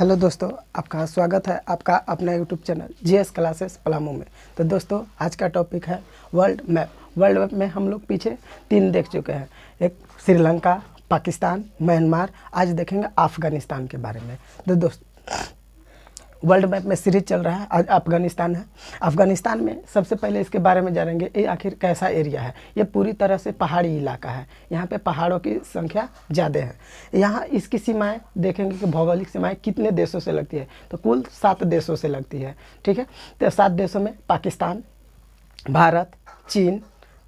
Hello दोस्तों, आपका स्वागत है आपका अपना YouTube channel GS classes Palamu में। तो दोस्तों, आज का टॉपिक है वर्ल्ड मैप। वर्ल्ड मैप में हम लोग पीछे 3 देख चुके हैं, एक श्रीलंका, पाकिस्तान, म्यांमार। आज देखेंगे अफ़गानिस्तान के बारे में। तो दोस्तों, वर्ल्ड मैप में सीरीज चल रहा है, आज अफ़गानिस्तान है। अफ़गानिस्तान में सबसे पहले इसके बारे में जानेंगे, ये आखिर कैसा एरिया है। ये पूरी तरह से पहाड़ी इलाका है, यहाँ पे पहाड़ों की संख्या ज़्यादा है। यहाँ इसकी सीमाएं देखेंगे कि भौगोलिक सीमाएं कितने देशों से लगती है, तो कुल 7 देशों से लगती है। ठीक है, तो 7 देशों में पाकिस्तान, भारत, चीन,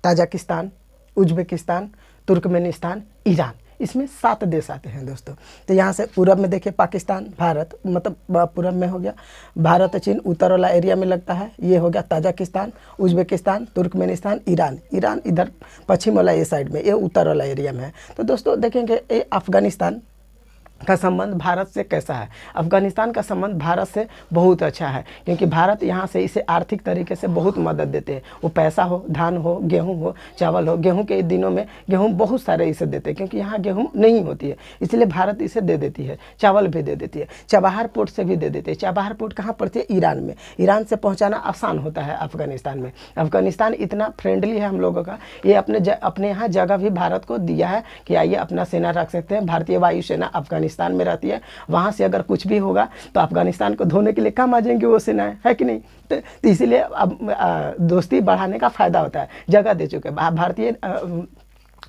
ताजिकिस्तान, उज्बेकिस्तान, तुर्कमेनिस्तान, ईरान, इसमें 7 देश आते हैं दोस्तों। तो यहाँ से पूरब में देखिए पाकिस्तान, भारत, मतलब पूरब में हो गया भारत, चीन, उत्तर वाला एरिया में लगता है ये हो गया Tajikistan, Uzbekistan, Turkmenistan, Iran. Iran इधर पश्चिम वाला ये साइड में, ये उत्तर वाला एरिया में है। तो दोस्तों देखेंगे ये अफ़गानिस्तान का संबंध भारत से कैसा है। अफ़गानिस्तान का संबंध भारत से बहुत अच्छा है, क्योंकि भारत यहाँ से इसे आर्थिक तरीके से बहुत मदद देते हैं। वो पैसा हो, धान हो, गेहूँ हो, चावल हो। गेहूँ के दिनों में गेहूँ बहुत सारे इसे देते हैं, क्योंकि यहाँ गेहूँ नहीं होती है, इसलिए भारत इसे दे देती है। चावल भी दे देती है, चाबहार पोर्ट से भी दे देती है। चाबहार पोर्ट कहाँ पड़ती है? ईरान में। ईरान से पहुँचाना आसान होता है अफ़गानिस्तान में। अफ़गानिस्तान इतना फ्रेंडली है हम लोगों का, ये अपने यहाँ जगह भी भारत को दिया है कि आइए अपना सेना रख सकते हैं। भारतीय वायुसेना अफ़गानिस्तान में रहती है। वहाँ से अगर कुछ भी होगा तो अफ़गानिस्तान को धोने के लिए काम आ जाएंगे वो सेनाएं, है कि नहीं। तो इसीलिए अब दोस्ती बढ़ाने का फ़ायदा होता है। जगह दे चुके भारतीय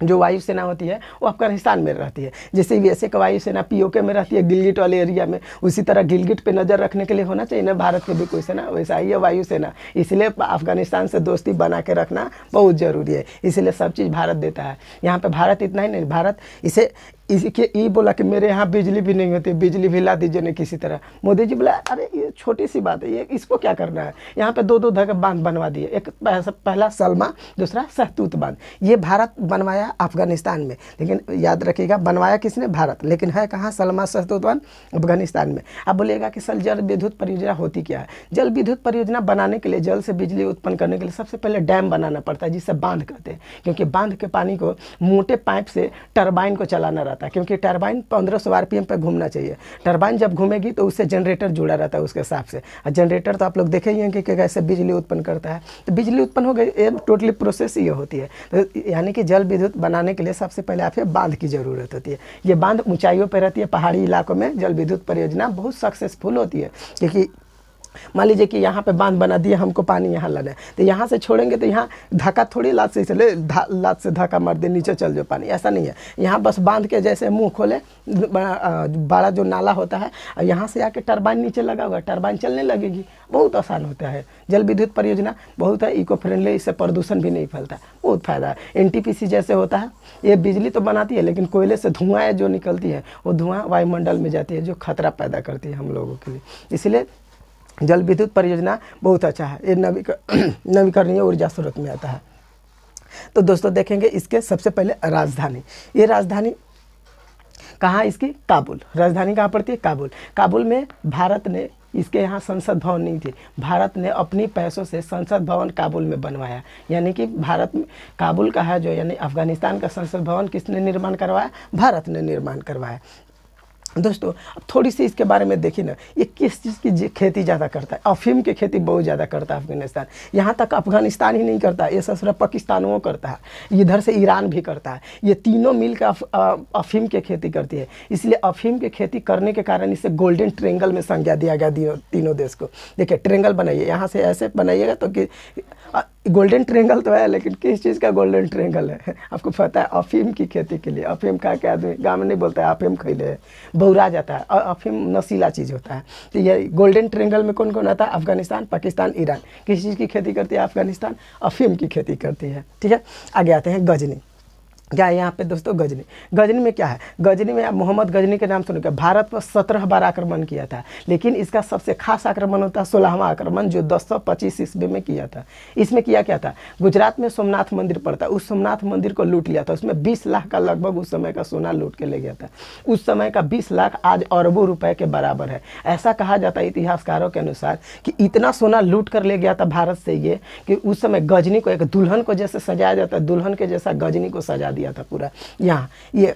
जो वायुसेना होती है वो अफ़गानिस्तान में रहती है। जैसे वैसे का वायुसेना पीओके में रहती है गिलगिट वाले एरिया में, उसी तरह गिलगिट पे नज़र रखने के लिए होना चाहिए ना भारत के भी कोई सेना, वैसा ही है वायुसेना। इसलिए अफ़गानिस्तान से दोस्ती बना के रखना बहुत ज़रूरी है, इसलिए सब चीज़ भारत देता है। यहाँ पे भारत इतना ही नहीं, भारत इसके ये बोला कि मेरे यहाँ बिजली भी नहीं होती, बिजली भी ला दीजिए ना किसी तरह। मोदी जी बोला अरे ये छोटी सी बात है, ये इसको क्या करना है। यहाँ पे 2-2 जगह बांध बनवा दिए, एक पहला सलमा, दूसरा सहतूत बांध। ये भारत बनवाया अफ़गानिस्तान में, लेकिन याद रखिएगा बनवाया किसने? भारत। लेकिन है कहाँ सलमा सहतूत बांध? अफ़गानिस्तान में। अब बोलिएगा कि सर जल विद्युत परियोजना होती क्या है? जल विद्युत परियोजना बनाने के लिए, जल से बिजली उत्पन्न करने के लिए सबसे पहले डैम बनाना पड़ता है, जिसे बांध कहते हैं। क्योंकि बांध के पानी को मोटे पाइप से टरबाइन को चलाना रहता है, क्योंकि टरबाइन 1500 आरपीएम पे घूमना चाहिए। टरबाइन जब घूमेगी तो उससे जनरेटर जुड़ा रहता है उसके हिसाब से। और जनरेटर तो आप लोग देखे ही हैं कि कैसे बिजली उत्पन्न करता है। तो बिजली उत्पन्न हो गई, ये टोटली प्रोसेस ये होती है। तो यानी कि जल विद्युत बनाने के लिए सबसे पहले आपको बांध की ज़रूरत होती है। ये बांध ऊंचाइयों पर रहती है, पहाड़ी इलाकों में जल विद्युत परियोजना बहुत सक्सेसफुल होती है। क्योंकि मान लीजिए कि यहाँ पे बांध बना दिया, हमको पानी यहाँ लाना है, तो यहाँ से छोड़ेंगे तो यहाँ धक्का थोड़ी लात से चले, लात से धक्का मार दे नीचे चल जाओ पानी, ऐसा नहीं है। यहाँ बस बांध के जैसे मुंह खोले, बड़ा जो नाला होता है, और यहाँ से आके टरबाइन नीचे लगा होगा, टरबाइन चलने लगेगी। बहुत आसान होता है जल विद्युत परियोजना, बहुत है इको फ्रेंडली, इससे प्रदूषण भी नहीं फैलता, बहुत फ़ायदा है। एनटीपीसी जैसे होता है, ये बिजली तो बनाती है, लेकिन कोयले से धुआँ जो निकलती है वो धुआँ वायुमंडल में जाती है, जो खतरा पैदा करती है हम लोगों के लिए। इसलिए जल विद्युत परियोजना बहुत अच्छा है, ये नवीकरणीय ऊर्जा स्रोत में आता है। तो दोस्तों देखेंगे इसके सबसे पहले राजधानी। ये राजधानी कहाँ इसकी? काबुल। राजधानी कहाँ पड़ती है? काबुल। काबुल में भारत ने, इसके यहाँ संसद भवन नहीं थी, भारत ने अपनी पैसों से संसद भवन काबुल में बनवाया। यानी कि भारत में काबुल का है जो, यानी अफ़गानिस्तान का संसद भवन किसने निर्माण करवाया? भारत ने निर्माण करवाया। दोस्तों अब थोड़ी सी इसके बारे में देखिए ना, ये किस चीज़ की खेती ज़्यादा करता है? अफीम की खेती बहुत ज़्यादा करता है अफ़गानिस्तान। यहाँ तक अफ़गानिस्तान ही नहीं करता, ये ससुरा पाकिस्तान वो करता है, इधर से ईरान भी करता है। ये तीनों मिलकर अफीम की खेती करती है। इसलिए अफीम की खेती करने के कारण इसे गोल्डन ट्रेंगल में संज्ञा दिया गया तीनों देश को। देखिए ट्रेंगल बनाइए, यहाँ से ऐसे बनाइएगा तो कि गोल्डन ट्रेंगल तो है, लेकिन किस चीज़ का गोल्डन ट्रेंगल है? आपको पता है? अफीम की खेती के लिए। अफीम खा के आदमी गाँव में नहीं बोलता है अफीम खैले, बहुरा जाता है। और अफीम नशीला चीज़ होता है। तो ये गोल्डन ट्रेंगल में कौन कौन आता है? अफ़गानिस्तान, पाकिस्तान, ईरान। किस चीज़ की खेती करती है अफ़गानिस्तान? अफीम की खेती करती है। ठीक है, आगे आते हैं गजनी। क्या है यहाँ पे दोस्तों? गजनी। गजनी में क्या है? गजनी में आप मोहम्मद गजनी के नाम सुनोगे। भारत पर 17 बार आक्रमण किया था, लेकिन इसका सबसे खास आक्रमण होता है 16वां आक्रमण, जो 1025 ईस्वी में किया था। इसमें किया क्या था? गुजरात में सोमनाथ मंदिर पड़ता है, उस सोमनाथ मंदिर को लूट लिया था। उसमें 20 लाख का लगभग उस समय का सोना लूट के ले गया था। उस समय का 20 लाख आज अरबों रुपए के बराबर है। ऐसा कहा जाता है इतिहासकारों के अनुसार कि इतना सोना लूट कर ले गया था भारत से ये, कि उस समय गजनी को एक दुल्हन को जैसे सजाया जाता है, दुल्हन के जैसा गजनी को सजा दिया था पूरा। यहाँ ये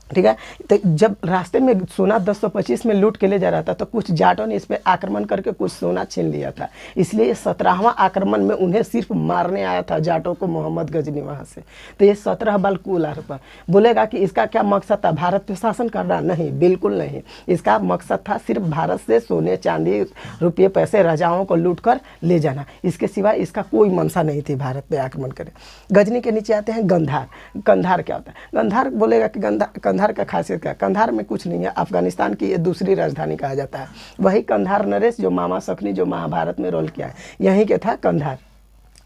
ठीक है। तो जब रास्ते में सोना 1025 में लूट के ले जा रहा था तो कुछ जाटों ने इस पर आक्रमण करके कुछ सोना छीन लिया था, इसलिए 17वां आक्रमण में उन्हें सिर्फ मारने आया था जाटों को मोहम्मद गजनी वहाँ से। तो ये 17 बल कुल पर बोलेगा कि इसका क्या मकसद था, भारत पे शासन करना? नहीं, बिल्कुल नहीं। इसका मकसद था सिर्फ भारत से सोने चांदी रुपये पैसे राजाओं को लूट कर ले जाना, इसके सिवा इसका कोई मंशा नहीं थी भारत पे आक्रमण करे। गजनी के नीचे आते हैं गंधार। गंधार क्या होता है? गंधार बोलेगा कि कंधार का खासियत क्या? कंधार में कुछ नहीं है, अफगानिस्तान की ये दूसरी राजधानी कहा जाता है। वही कंधार नरेश जो मामा शकुनी जो महाभारत में रोल किया है, यहीं के था कंधार,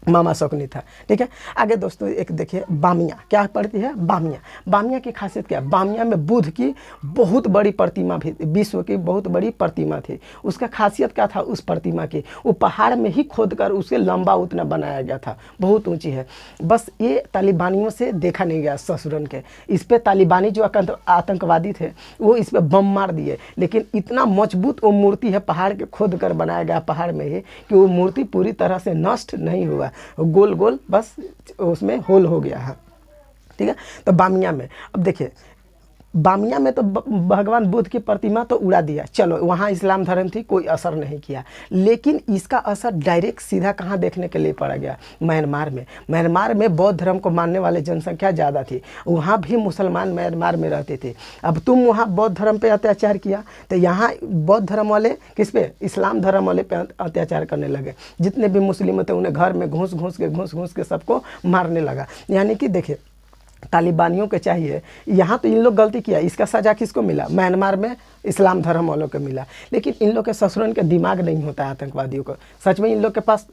मामा शकुनी था। ठीक है। आगे दोस्तों एक देखिए बामिया क्या पड़ती है? बामिया। बामिया की खासियत क्या है? बामिया में बुद्ध की बहुत बड़ी प्रतिमा भी, विश्व की बहुत बड़ी प्रतिमा थी। उसका खासियत क्या था उस प्रतिमा की? वो पहाड़ में ही खोद कर उसे लंबा उतना बनाया गया था, बहुत ऊंची है। बस ये तालिबानियों से देखा नहीं गया ससुरन के। इस पर तालिबानी जो आतंकवादी थे वो इस पर बम मार दिए, लेकिन इतना मजबूत वो मूर्ति है पहाड़ के खोद कर बनाया गया पहाड़ में ही कि वो मूर्ति पूरी तरह से नष्ट नहीं हुआ, गोल गोल बस उसमें होल हो गया है। ठीक है। तो बामिया में अब देखिए, बामिया में तो भगवान बुद्ध की प्रतिमा तो उड़ा दिया, चलो वहाँ इस्लाम धर्म थी, कोई असर नहीं किया। लेकिन इसका असर डायरेक्ट सीधा कहाँ देखने के लिए पड़ा गया? म्यांमार में। म्यांमार में बौद्ध धर्म को मानने वाले जनसंख्या ज़्यादा थी, वहाँ भी मुसलमान म्यांमार में रहते थे। अब तुम वहाँ बौद्ध धर्म पे अत्याचार किया तो यहाँ बौद्ध धर्म वाले किस पे? इस्लाम धर्म वाले पे अत्याचार करने लगे। जितने भी मुस्लिम थे उन्हें घर में घुस घुस के सबको मारने लगा। यानी कि देखिए तालिबानियों के चाहिए, यहाँ तो इन लोग गलती किया, इसका सज़ा किसको मिला? म्यांमार में इस्लाम धर्म वालों को मिला। लेकिन इन लोग के ससुरन के दिमाग नहीं होता आतंकवादियों को, सच में इन लोग के पास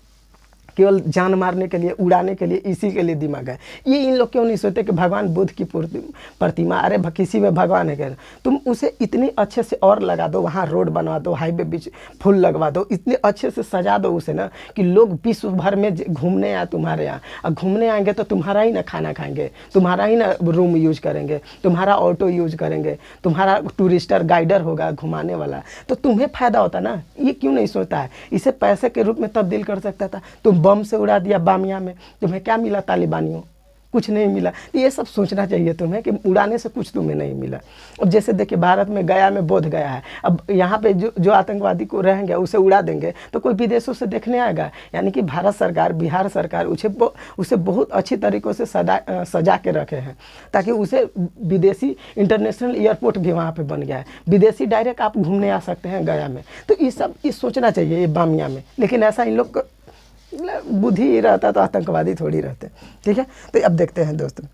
केवल जान मारने के लिए, उड़ाने के लिए, इसी के लिए दिमाग है। ये इन लोग क्यों नहीं सोचते कि भगवान बुद्ध की प्रतिमा, अरे किसी में भगवान है क्या? तुम उसे इतनी अच्छे से और लगा दो, वहाँ रोड बनवा दो, हाईवे बीच फूल लगवा दो, इतने अच्छे से सजा दो उसे ना कि लोग विश्व भर में घूमने आए तुम्हारे यहाँ। और घूमने आएंगे तो तुम्हारा ही ना खाना खाएंगे, तुम्हारा ही ना रूम यूज करेंगे, तुम्हारा ऑटो यूज करेंगे, तुम्हारा टूरिस्टर गाइडर होगा घुमाने वाला, तो तुम्हें फ़ायदा होता ना। ये क्यों नहीं सोचता है? इसे पैसे के रूप में तब्दील कर सकता था। तुम बम से उड़ा दिया बामिया में, तुम्हें क्या मिला? तालिबानियों कुछ नहीं मिला। तो ये सब सोचना चाहिए तुम्हें कि उड़ाने से कुछ तुम्हें नहीं मिला। अब जैसे देखिए भारत में गया में बोध गया है, अब यहाँ पे जो आतंकवादी को रहेंगे उसे उड़ा देंगे तो कोई विदेशों से देखने आएगा। यानी कि भारत सरकार, बिहार सरकार उसे बहुत अच्छी तरीक़ों से सजा के रखे हैं, ताकि उसे विदेशी इंटरनेशनल एयरपोर्ट भी वहाँ पर बन गया है, विदेशी डायरेक्ट आप घूमने आ सकते हैं गया में। तो ये सब सोचना चाहिए ये बामिया में, लेकिन ऐसा इन लोग बुद्धि ही रहता तो आतंकवादी थोड़ी रहते। ठीक है। तो अब देखते हैं दोस्तों,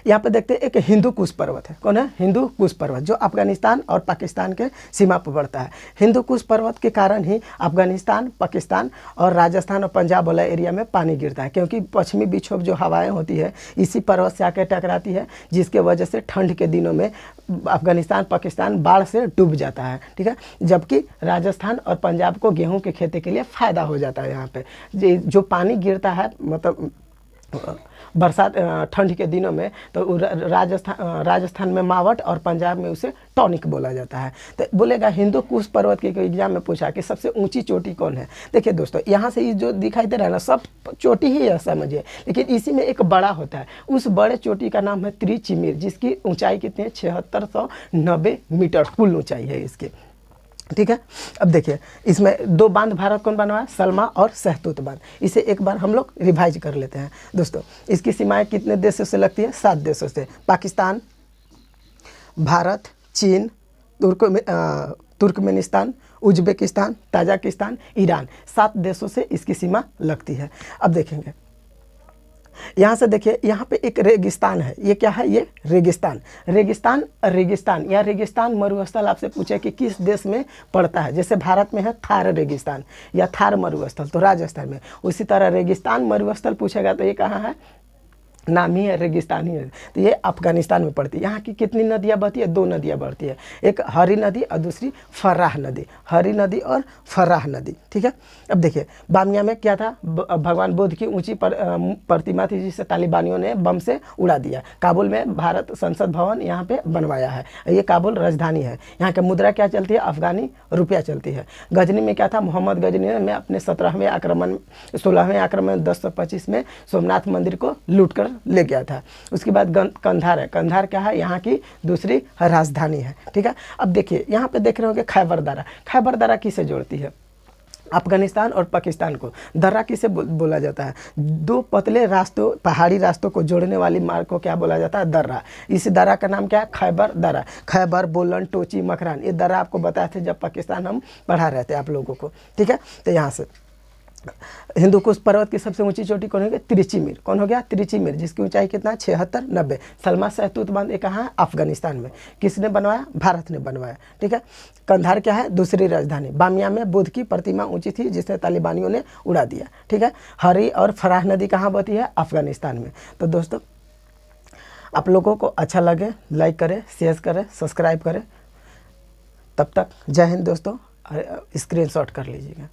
यहाँ पे देखते हैं एक हिंदू कुश पर्वत है। कौन है? हिंदू कुश पर्वत, जो अफगानिस्तान और पाकिस्तान के सीमा पर बढ़ता है। हिंदू कुश पर्वत के कारण ही अफगानिस्तान, पाकिस्तान और राजस्थान और पंजाब वाला एरिया में पानी गिरता है, क्योंकि पश्चिमी विक्षोभ जो हवाएं होती है इसी पर्वत से आकर टकराती है, जिसके वजह से ठंड के दिनों में अफगानिस्तान, पाकिस्तान बाढ़ से डूब जाता है। ठीक है। जबकि राजस्थान और पंजाब को गेहूँ की खेती के लिए फ़ायदा हो जाता है। यहाँ पे जो पानी गिरता है, मतलब बरसात ठंड के दिनों में, तो राजस्थान में मावट और पंजाब में उसे टॉनिक बोला जाता है। तो बोलेगा हिंदू कुश पर्वत के एग्जाम में पूछा कि सबसे ऊंची चोटी कौन है? देखिए दोस्तों, यहाँ से ये जो दिखाई दे रहा है ना, सब चोटी ही है समझिए, लेकिन इसी में एक बड़ा होता है। उस बड़े चोटी का नाम है त्रिचिमिर, जिसकी ऊंचाई कितनी है? 7690 मीटर कुल ऊंचाई है इसकी। ठीक है। अब देखिए इसमें दो बांध भारत कौन बनवाया? सलमा और सहतूत बांध। इसे एक बार हम लोग रिवाइज कर लेते हैं दोस्तों। इसकी सीमाएं कितने देशों से लगती है? 7 देशों से। पाकिस्तान, भारत, चीन, तुर्कमेनिस्तान, उज्बेकिस्तान, ताजिकिस्तान, ईरान, 7 देशों से इसकी सीमा लगती है। अब देखेंगे यहाँ से, देखिए यहाँ पे एक रेगिस्तान है। ये क्या है? ये रेगिस्तान। रेगिस्तान या रेगिस्तान मरुस्थल आपसे पूछे कि किस देश में पड़ता है। जैसे भारत में है थार रेगिस्तान या थार मरुस्थल, तो राजस्थान में। उसी तरह रेगिस्तान मरुस्थल पूछेगा तो ये कहाँ है? नाम ही है, रेगिस्तान ही है। तो ये अफगानिस्तान में पड़ती है। यहाँ की कितनी नदियाँ बहती है? 2 नदियाँ बहती है, एक हरी नदी और दूसरी फर्राह नदी। हरी नदी और फर्राह नदी। ठीक है। अब देखिए बामिया में क्या था? भगवान बुद्ध की ऊंची प्रतिमा थी, जिसे तालिबानियों ने बम से उड़ा दिया। काबुल में भारत संसद भवन यहाँ पे बनवाया है। ये काबुल राजधानी है। यहाँ की मुद्रा क्या चलती है? अफगानी रुपया चलती है। गजनी में क्या था? मोहम्मद गजनी ने अपने 16वें आक्रमण 1025 में सोमनाथ मंदिर को लूट कर ले गया था। उसके बाद कंधार है, कंधार क्या है, यहाँ की दूसरी राजधानी है, ठीक है। अब देखिए यहाँ पे देख रहे होंगे खैबर दर्रा, खैबर दर्रा किसे जोड़ती है, अफगानिस्तान और पाकिस्तान को। दर्रा किसे बोला जाता है, दो पतले रास्तों, पहाड़ी रास्तों को जोड़ने वाली मार्ग को क्या बोला जाता है, दर्रा। इस दर्रा का नाम क्या है, खैबर दर्रा। खैबर, बोलन, टोची, मकरान, ये दर्रा आपको बताए थे जब पाकिस्तान हम पढ़ा रहे थे आप लोगों को, ठीक है। तो यहाँ से हिंदू कुश पर्वत की सबसे ऊंची चोटी कौन हो गया, तिरुचि मीर। कौन हो गया, तिरुचि मीर, जिसकी ऊंचाई कितना, 76-90। सलमा सहतूत बांध ये कहाँ है, अफगानिस्तान में। किसने बनवाया, भारत ने बनवाया, ठीक है। कंधार क्या है, दूसरी राजधानी। बामिया में बुद्ध की प्रतिमा ऊंची थी जिसे तालिबानियों ने उड़ा दिया, ठीक है। हरी और फराह नदी कहाँ बहती है, अफगानिस्तान में। तो दोस्तों आप लोगों को अच्छा लगे लाइक करें, शेयर करें, सब्सक्राइब करें। तब तक जय हिंद दोस्तों, स्क्रीनशॉट कर लीजिएगा।